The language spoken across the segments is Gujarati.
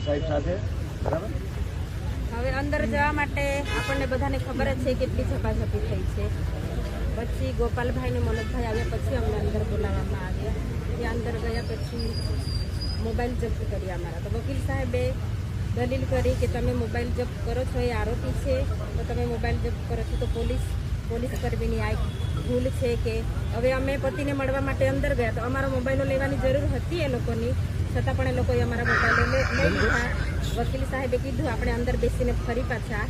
પીએસઆઈ સાહેબ સાથે, બરાબર? હવે અંદર જવા માટે આપણને બધાને ખબર જ છે કેટલી ઝપાઝપી થઈ છે. પછી ગોપાલભાઈ ને મનોજભાઈ આવ્યા પછી અમને અંદર બોલાવવામાં આવ્યા. ત્યાં અંદર ગયા પછી મોબાઈલ જપ્ત કર્યા અમારા. તો વકીલ સાહેબે દલીલ કરી કે તમે મોબાઈલ જપ્ત કરો છો એ આરોપી છે, તો તમે મોબાઈલ જપ્ત કરો છો તો પોલીસ કર્મીની આ ભૂલ છે. કે હવે અમે પતિને મળવા માટે અંદર ગયા તો અમારો મોબાઈલો લેવાની જરૂર હતી એ લોકોની, છતાં પણ એ લોકોએ અમારા મોબાઈલો લઈ લીધા. વકીલ સાહેબે કીધું આપણે અંદર બેસીને ફરી પાછી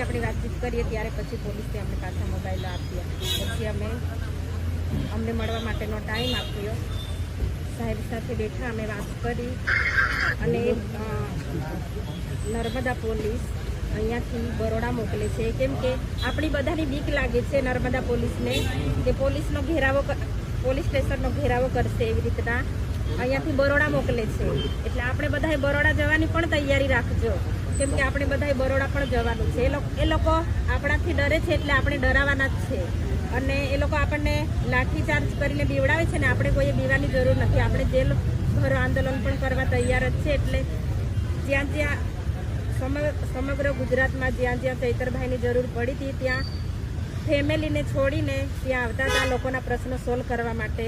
આપણી વાતચીત કરીએ. ત્યારે પછી પોલીસે અમને પાછા મોબાઈલો આપ્યા. પછી અમને મળવા માટેનો ટાઈમ આપ્યો. સાહેબ સાથે બેઠા, અમે વાત કરી અને નર્મદા પોલીસ અહીંયાથી બરોડા મોકલે છે. કેમ કે આપણી બધાની બીક લાગે છે નર્મદા પોલીસને કે પોલીસ સ્ટેશનનો ઘેરાવો કરશે, એવી રીતના અહીંયાથી બરોડા મોકલે છે. એટલે આપણે બધાએ બરોડા જવાની પણ તૈયારી રાખજો, કેમ કે આપણે બધાએ બરોડા પણ જવાનું છે. એ લોકો આપણાથી ડરે છે એટલે આપણે ડરાવાના જ છે. અને એ લોકો આપણને લાઠીચાર્જ કરીને બીવડાવે છે ને આપણે કોઈએ બીવાની જરૂર નથી. આપણે જેલ ભરો આંદોલન પણ કરવા તૈયાર જ છે. એટલે જ્યાં સમગ્ર ગુજરાતમાં જ્યાં ચૈતરભાઈની જરૂર પડી હતી ત્યાં ફેમિલીને છોડીને ત્યાં આવતા હતા લોકોના પ્રશ્નો સોલ્વ કરવા માટે.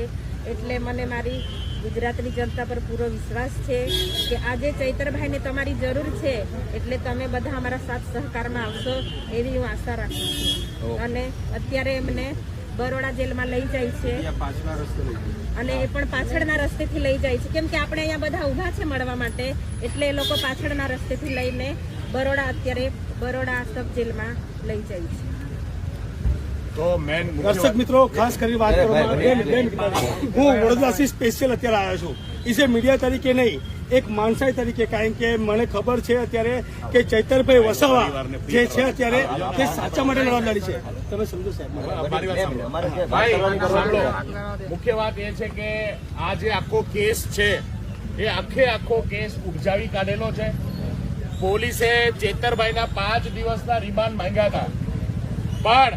એટલે મને મારી ગુજરાતની જનતા પર પૂરો વિશ્વાસ છે કે આજે ચૈતરભાઈને તમારી જરૂર છે, એટલે તમે બધા અમારા સાથ સહકારમાં આવશો એવી હું આશા રાખું છું. અને અત્યારે એમને બરોડા જેલમાં લઈ જાય છે અને એ પણ પાછળના રસ્તેથી લઈ જાય છે. કેમ કે આપણે અહીંયા બધા ઊભા છે મળવા માટે, એટલે એ લોકો પાછળના રસ્તેથી લઈને બરોડા સબ જેલમાં લઈ જાય છે. તો દર્શક મિત્રો, ખાસ કરી વાત કરવામાં હું વડોદરાથી સ્પેશિયલ અત્યારે આવ્યો છું. ઇસે મીડિયા તરીકે નહીં, એક માણસાઈ તરીકે, કારણ કે મને ખબર છે અત્યારે કે ચૈતરભાઈ વસાવા જે છે અત્યારે તે સાચા માટે લડી છે. તમે સમજો સાહેબ. મુખ્ય વાત એ છે કે આ જે આખો કેસ છે એ આખો કેસ ઉપજાવી કાઢેલો છે. પોલીસે ચેતરભાઈના 5 દિવસના રિમાન્ડ માંગ્યા હતા, પણ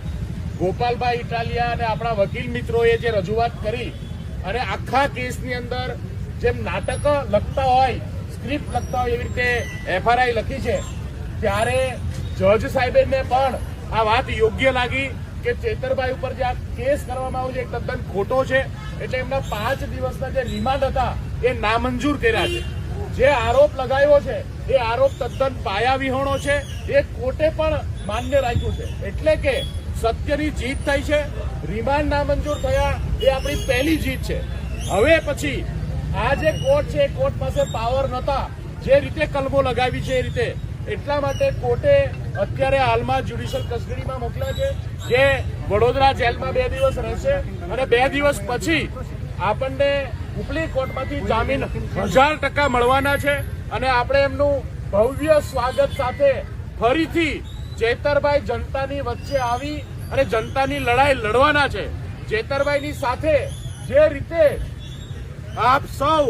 ગોપાલભાઈ ઇટાલિયા અને આપણા વકીલ મિત્રોએ જે રજૂઆત કરી અને આખા કેસની અંદર જેમ નાટક લખતા હોય, સ્ક્રિપ્ટ લખતા હોય, એવી રીતે એફઆરઆઈ લખી છે. ત્યારે જજ સાહેબને પણ આ વાત યોગ્ય લાગી કે ચેતરભાઈ ઉપર જે આ કેસ કરવામાં આવ્યો છે એ તદ્દન ખોટો છે. એટલે એમના 5 દિવસના જે રિમાન્ડ હતા એ નામંજૂર કર્યા છે. જે આરોપ લગાવ્યો છે એ આરોપ તદ્દન પાયાવિહોણો છે. એ કોર્ટે પણ માન્ય રાખ્યું છે. એટલે કે સત્યની જીત થઈ છે. રિમાન્ડ નામંજૂર થયા એ આપણી પહેલી જીત છે. હવે પછી આ જે કોર્ટ છે, કોર્ટ પાસે પાવર નતા જે રીતે કલમો લગાવી છે એ રીતે, એટલા માટે કોર્ટે અત્યારે હાલમાં જ્યુડિશિયલ કસ્ટડીમાં મોકલ્યા છે, જે વડોદરા જેલમાં 2 દિવસ રહેશે અને 2 દિવસ પછી આપણને ઉપલી કોર્ટમાંથી જામીન 1000% મળવાના છે. અને આપણે એમનું ભવ્ય સ્વાગત સાથે ફરીથી ચેતરભાઈ જનતાની વચ્ચે આવી અને જનતાની લડાઈ લડવાના છે. ચેતરભાઈની સાથે જે રીતે આપ સૌ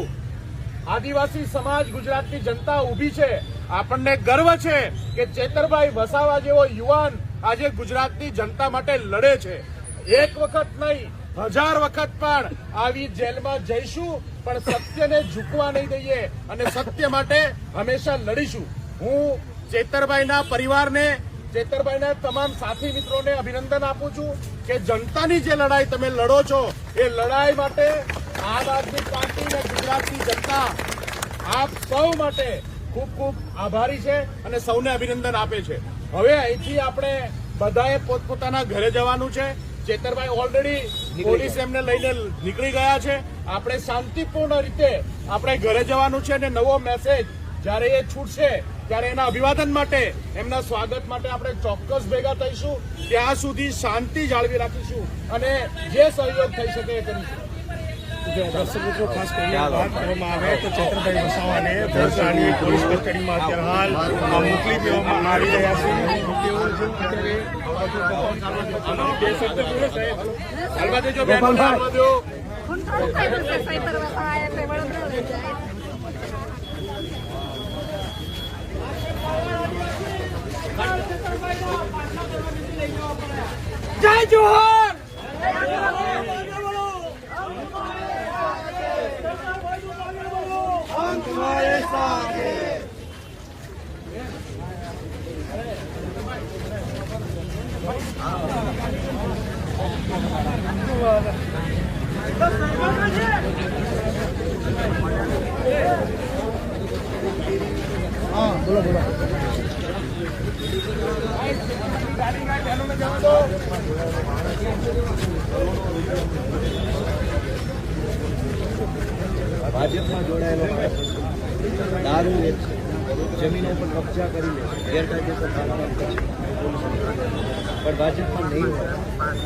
આદિવાસી સમાજ, ગુજરાતની જનતા ઊભી છે, આપણને ગર્વ છે કે ચેતરભાઈ વસાવા જેવો યુવાન આજે ગુજરાતની જનતા માટે લડે છે. એક વખત નહીં, 1000 વખત પણ આવી જેલમાં જઈશું, પણ સત્યને ઝૂકવા નહીં દઈએ અને સત્ય માટે હંમેશા લડીશું. હું ચેતરભાઈના પરિવારને, ચેતરભાઈના તમામ સાથી મિત્રોને અભિનંદન આપું છું કે જનતાની જે લડાઈ તમે લડો છો એ લડાઈ માટે આમ આદમી પાર્ટી અને ગુજરાતની જનતા આપ સૌ માટે ખૂબ ખૂબ આભારી છે અને સૌને અભિનંદન આપે છે. હવે અહીંથી આપણે બધાએ પોતપોતાના ઘરે જવાનું છે. ચેતરભાઈ ઓલરેડી પોલીસ એમને લઈને નીકળી ગયા છે. આપણે શાંતિપૂર્ણ રીતે આપણે ઘરે જવાનું છે અને નવો મેસેજ જ્યારે એ છૂટશે ત્યારે એના અભિવાદન માટે, એમના સ્વાગત માટે આપણે ચોક્કસ ભેગા થઈશું. ત્યાં સુધી શાંતિ જાળવી રાખીશું અને જે સહયોગ થઈ શકે એ કરીશું. દર્શક મિત્રો, ખાસ કરીને વાત કરવામાં આવે તો ચૈતરભાઈ વસાવાને વડોદરાની પોલીસ કસ્ટડીમાં અત્યારે હાલ મોકલી દેવામાં આવી રહ્યા છે. જય જોહર. તમારે ભાજપમાં જોડાયેલો માણસ દારૂ વેચશે, જમીનો પર કબજા કરી લે, ગેરકાયદેસર કામકાજ કરશે, પણ ભાજપમાં નહીં હોય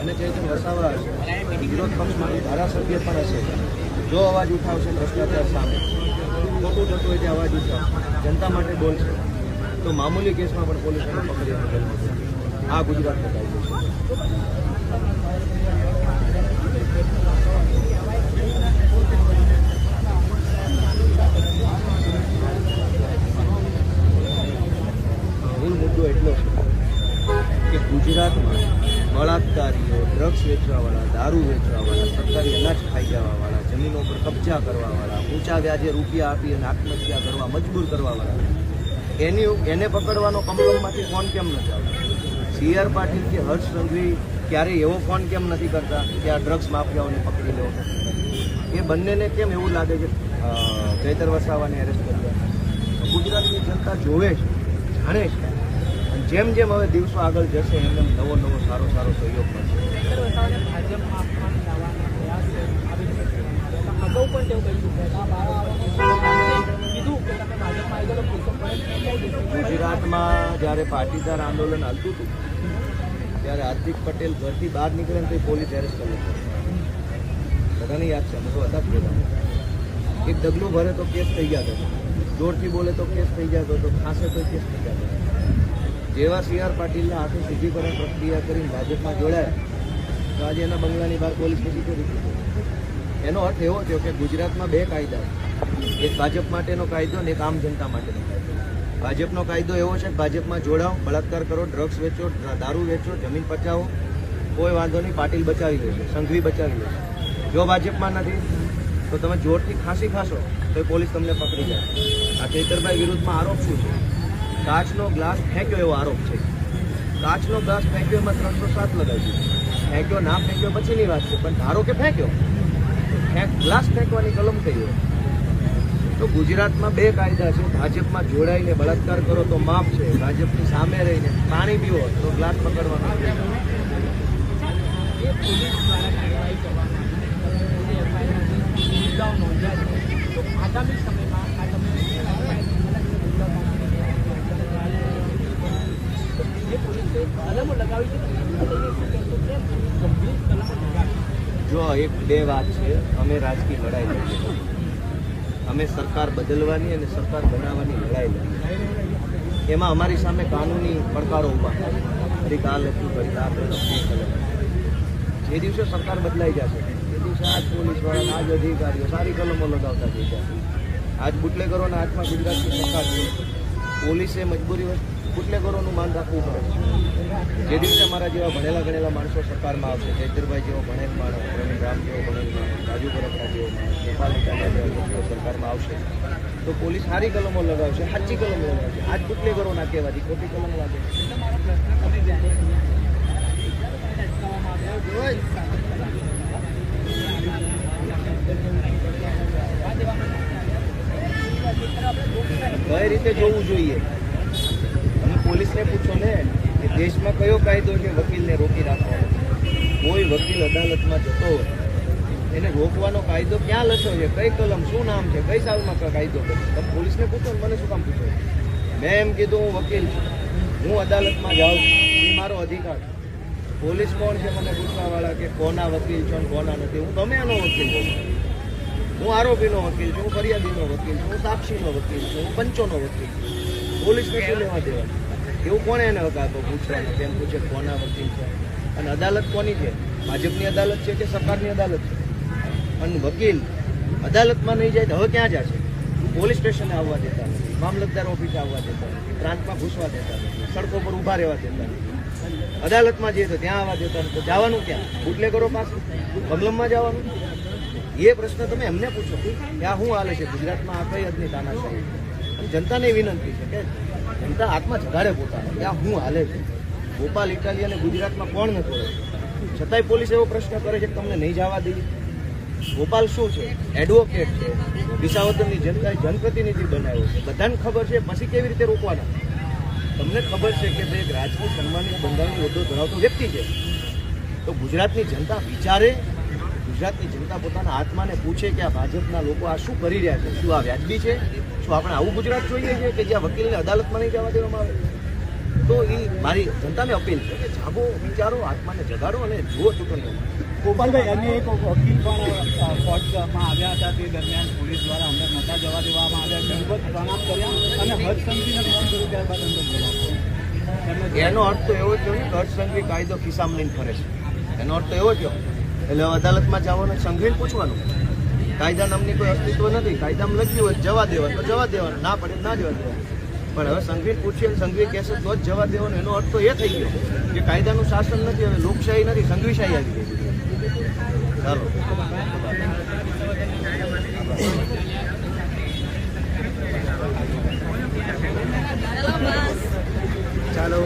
અને ચૈતર વસાવા હશે, વિરોધ પક્ષમાં ધારાસભ્ય પણ હશે, જો અવાજ ઉઠાવશે ભ્રષ્ટાચાર સામે, ખોટું થતું હોય તે અવાજ ઉઠાવશે, જનતા માટે બોલશે, તો મામૂલી કેસમાં પણ પોલીસ પકડી અને જેલમાં પૂરશે. આ ગુજરાતનો કાયદો છે. મૂળ મુદ્દો એટલો છે કે ગુજરાતમાં બળાત્કારીઓ, ડ્રગ્સ વેચવાવાળા, દારૂ વેચવાવાળા, સરકારી અનાજ ખાઈ જવાવાળા, જમીનો પર કબજા કરવાવાળા, ઊંચા વ્યાજે રૂપિયા આપી અને આત્મહત્યા કરવા મજબૂર કરવાવાળા, એને પકડવાનો કમલમમાંથી ફોન કેમ નથી આવતો? CR પાટીલ કે હર્ષ સંઘવી ક્યારેય એવો ફોન કેમ નથી કરતા કે આ ડ્રગ્સ માફિયાઓને પકડી લો? એ બંનેને કેમ એવું લાગે છે ચૈતર વસાવાને એરેસ્ટ કરવા? ગુજરાતની જનતા જોવે છે, જાણે છે, અને જેમ જેમ હવે દિવસો આગળ જશે એમ એમ નવો નવો સારો સહયોગ મળશે. ગુજરાતમાં જ્યારે પાટીદાર આંદોલન હાલતું હતું ત્યારે હાર્દિક પટેલ ઘરથી બહાર નીકળે ને તો પોલીસ એરેસ્ટ કરે. બધાને યાદ છે, અમે તો હતા જ ભેગા. એક ડગલું ભરે તો કેસ થઈ જતો, જોરથી બોલે તો કેસ થઈ જતો, તો ખાંસે તો કેસ થઈ જતો. જેવા CR પાટીલના હાથે સિદ્ધિકરણ પ્રક્રિયા કરીને ભાજપમાં જોડાયા તો આજે એના બંગલાની બહાર પોલીસ પછી કરી દીધી. એનો અર્થ એવો થયો કે ગુજરાતમાં બે કાયદા, એક ભાજપ માટેનો કાયદો અને એક આમ જનતા માટેનો કાયદો. ભાજપનો કાયદો એવો છે કે ભાજપમાં જોડાઓ, બળાત્કાર કરો, ડ્રગ્સ વેચો, દારૂ વેચો, જમીન પચાવો, કોઈ વાંધો નહીં, પાટીલ બચાવી લેશે, સંઘવી બચાવી લેશે. જો ભાજપમાં નથી તો તમે જોરથી ખાંસી ખાશો તો એ પોલીસ તમને પકડી જાય. આ ચૈતરભાઈ વિરુદ્ધમાં આરોપ શું છે? કાચનો ગ્લાસ ફેંક્યો એવો આરોપ છે. કાચનો ગ્લાસ ફેંક્યો એમાં 307 લગાવ્યું. ફેંક્યો ના ફેંક્યો પછીની વાત છે, પણ ધારો કે ફેંક્યો, ગ્લાસ ફેંકવાની કલમ થઈ હોય. તો ગુજરાતમાં બે કાયદા છે. ભાજપમાં જોડાઈને બળાત્કાર કરો તો માફ છે, ભાજપની સામે રહીને પાણી પીવો તો ગ્લાસ પકડવાનો. જો એક બે વાત છે, અમે રાજકીય લડાઈ લડીએ, અમે સરકાર બદલવાની અને સરકાર બનાવવાની લડાઈ લડીએ. એમાં અમારી સામે કાનૂની પડકારો ઊભા થાય. ફરી આ લખ્યું, ફરી આ જે દિવસે સરકાર બદલાઈ જશે તે દિવસે આજ પોલીસવાળા, આજ અધિકારીઓ સારી કલમો લગાવતા થઈ જશે. આજ બુટલેગરોના હાથમાં ગુજરાતની સરકાર છે. પોલીસે મજબૂરી બુટલેગરોનું માન રાખવું પડે. જે દિવસે અમારા જેવા ભણેલા ગણેલા માણસો સરકારમાં આવશે, ચૈતરભાઈ જેવો ભણેલ માણસ, પ્રવીણ રામ જેવો ભણેલ માણસ, રાજુ બરોડા જેવો માણસ, ગોપાલ ઇટાલિયા જેવા લોકો સરકારમાં આવશે તો પોલીસ સારી કલમો લગાવશે, સાચી કલમો લગાવશે. આજ બુટલેગરો ના કહેવાથી ખોટી કલમ લાગે. કઈ રીતે જોવું જોઈએ? તમે પોલીસને પૂછો ને કે દેશમાં કયો કાયદો છે વકીલને રોકી રાખવાનો? કોઈ વકીલ અદાલતમાં જતો હોય એને રોકવાનો કાયદો ક્યાં લખ્યો છે? કઈ કલમ, શું નામ છે, કઈ સાલમાં કાયદો? તમે પોલીસને પૂછો ને, મને શું કામ પૂછો? મેં એમ કીધું હું વકીલ છું, હું અદાલતમાં જાઉં છું, એ મારો અધિકાર. પોલીસ કોણ છે મને પૂછવાવાળા કે કોના વકીલ છો ને કોના નથી? હું ગમે એનો વકીલ હોઉં. હું આરોપીનો વકીલ છું, હું ફરિયાદીનો વકીલ છું, હું સાક્ષીનો વકીલ છું, હું પંચોનો વકીલ છું. પોલીસને શું લેવા દેવા? એવું કોણે એને હક આપો પૂછવાનું? તેમ પૂછે કોના વકીલ છે? અને અદાલત કોની છે? ભાજપની અદાલત છે કે સરકારની અદાલત છે? અને વકીલ અદાલતમાં નહીં જાય તો હવે ક્યાં જશે? પોલીસ સ્ટેશને આવવા દેતા નથી, મામલતદાર ઓફિસે આવવા દેતા નથી, પ્રાંતમાં ઘૂસવા દેતા નથી, સડકો પર ઊભા રહેવા દેતા નથી. અદાલતમાં જઈએ તો ત્યાં આવવા દેતા નથી. તો જવાનું ક્યાં? બુટલેગરો પાસે કમલમમાં જવાનું? એ પ્રશ્ન તમે એમને પૂછો કે આ શું હાલે છે ગુજરાતમાં? આ કઈ હદની તાનાશાહી? જનતાને વિનંતી છે કે જનતા આત્મા જગાડે પોતાનો કે આ શું હાલે છે. ગોપાલ ઇટાલિયાને ગુજરાતમાં કોણ નથી ઓળખતું, છતાંય પોલીસ એવો પ્રશ્ન કરે છે કે તમને નહીં જવા દઈએ. ગોપાલ શું છે, એડવોકેટ છે, વિસાવદરની જનપ્રતિનિધિ બનાવ્યો છે, બધાને ખબર છે, પછી કેવી રીતે રોકવાના? તમને ખબર છે કે ભાઈ એક રાજકીય સન્માનિત બંધારણનો હોદ્દો ધરાવતો વ્યક્તિ છે, તો ગુજરાતની જનતા વિચારે, ગુજરાતની જનતા પોતાના આત્માને પૂછે કે આ ભાજપના લોકો આ શું કરી રહ્યા છે, શું આ વ્યાજબી છે, શું આપણે આવું ગુજરાત જોઈએ છે કે જ્યાં વકીલને અદાલતમાં નહીં જવા દેવામાં આવે? તો એ મારી જનતાને અપીલ છે કે જાગો, વિચારો, આત્માને જગાડો અને જુઓ ચૂંટણીઓ. ગોપાલભાઈ, અન્ય એક વકીલ પણ કોર્ટમાં આવ્યા હતા, તે દરમિયાન પોલીસ દ્વારા અંદર નહોતા જવા દેવામાં આવ્યા, દંડવત પ્રણામ કર્યા અને હર્ષસંઘવીને ફોન કર્યો, ત્યારબાદ અંદર બોલાવ્યા. એનો અર્થ તો એવો થયો ને કે હર્ષસંઘવી કાયદો ખિસ્સામાં લઈને ફરે છે, એનો અર્થ તો એવો થયો. એટલે અદાલતમાં જવાનું, સંઘવીને પૂછવાનું, કાયદા નામની કોઈ અસ્તિત્વ નથી, કાયદામાં લખ્યું હોય જવા દેવાનું તો જવા દેવાનું, ના પડે ના જવા દેવાનું. પણ હવે સંઘવીને પૂછીએ, સંઘવી કહેશે તો જ જવા દેવાનું. એનો અર્થ તો એ થઈ ગયો કે કાયદાનું શાસન નથી, હવે લોકશાહી નથી, સંઘવીશાહી આવી ગઈ. ચાલો ચાલો.